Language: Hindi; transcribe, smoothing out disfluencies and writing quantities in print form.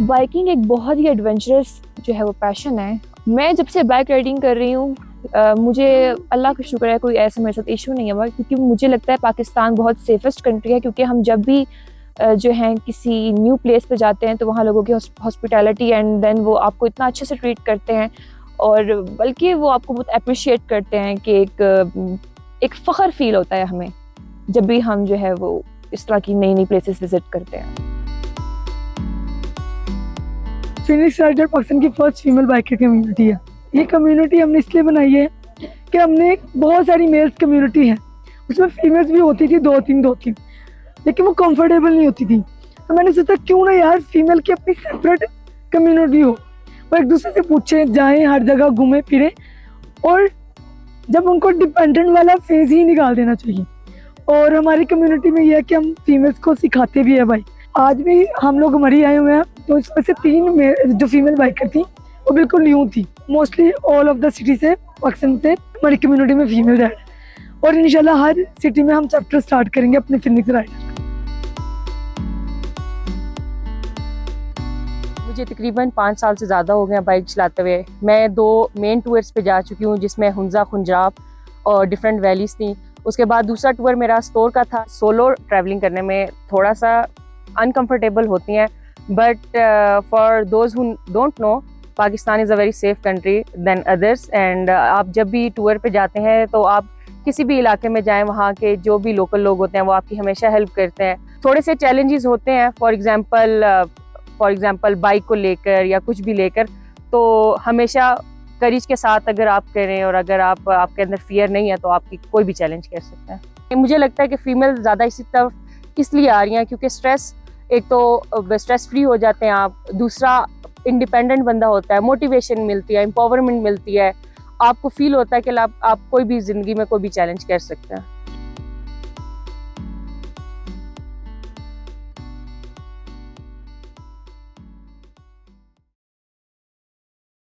बाइकिंग एक बहुत ही एडवेंचरस जो है वो पैशन है। मैं जब से बाइक राइडिंग कर रही हूँ मुझे अल्लाह का शुक्र है कोई ऐसा मेरे साथ इशू नहीं है, क्योंकि मुझे लगता है पाकिस्तान बहुत सेफेस्ट कंट्री है। क्योंकि हम जब भी जो हैं किसी न्यू प्लेस पे जाते हैं तो वहाँ लोगों की हॉस्पिटैलिटी एंड देन वो आपको इतना अच्छे से ट्रीट करते हैं और बल्कि वो आपको बहुत अप्रिशिएट करते हैं कि एक फ़ख्र फील होता है हमें जब भी हम जो है वो इस तरह की नई नई प्लेसेस विजिट करते हैं। फिनिक्स राइडर पाकिस्तान की फर्स्ट फीमेल बाइकर कम्युनिटी है। ये कम्युनिटी हमने इसलिए बनाई है कि हमने बहुत सारी मेल्स कम्युनिटी है, उसमें फीमेल्स भी होती थी दो तीन, लेकिन वो कंफर्टेबल नहीं होती थी। तो मैंने सोचा क्यों ना यार फीमेल की अपनी सेपरेट कम्युनिटी हो, वो एक दूसरे से पूछे, जाएं, हर जगह घूमे फिरे और जब उनको डिपेंडेंट वाला फेज ही निकाल देना चाहिए। और हमारी कम्युनिटी में यह है कि हम फीमेल्स को सिखाते भी है भाई। आज भी हम लोग मरी आए हुए हैं, तो इसमें से 3 जो फीमेल बाइकर थी वो बिल्कुल न्यू थी। Mostly all of the city से पाकिस्तान से हमारी कम्युनिटी में फीमेल है और इंशाल्लाह हर सिटी में हम चैप्टर स्टार्ट करेंगे अपने फिनिक्स राइडर। मुझे तकरीबन 5 साल से ज़्यादा हो गए बाइक चलाते हुए। मैं 2 मेन टूर्स पे जा चुकी हूँ, जिसमें हुंजा, खुंजाब और डिफरेंट वैलीज़ थी। उसके बाद दूसरा टूर मेरा स्टोर का था। सोलो ट्रैवलिंग करने में थोड़ा सा अनकंफर्टेबल होती हैं, but for those who don't know, Pakistan is a very safe country than others. And आप जब भी टूर पे जाते हैं तो आप किसी भी इलाके में जाएं, वहाँ के जो भी लोकल लोग होते हैं वो आपकी हमेशा हेल्प करते हैं। थोड़े से चैलेंजेस होते हैं, फॉर एग्जांपल बाइक को लेकर या कुछ भी लेकर, तो हमेशा करेज के साथ अगर आप करें और अगर आपके अंदर फियर नहीं है तो आपकी कोई भी चैलेंज कर सकता है। मुझे लगता है कि फीमेल ज़्यादा इसी तरफ इसलिए आ रही हैं क्योंकि एक तो स्ट्रेस फ्री हो जाते हैं आप, दूसरा इंडिपेंडेंट बंदा होता है, मोटिवेशन मिलती है, एम्पावरमेंट मिलती है, आपको फील होता है कि आप कोई भी ज़िंदगी में कोई भी चैलेंज कर सकते हैं।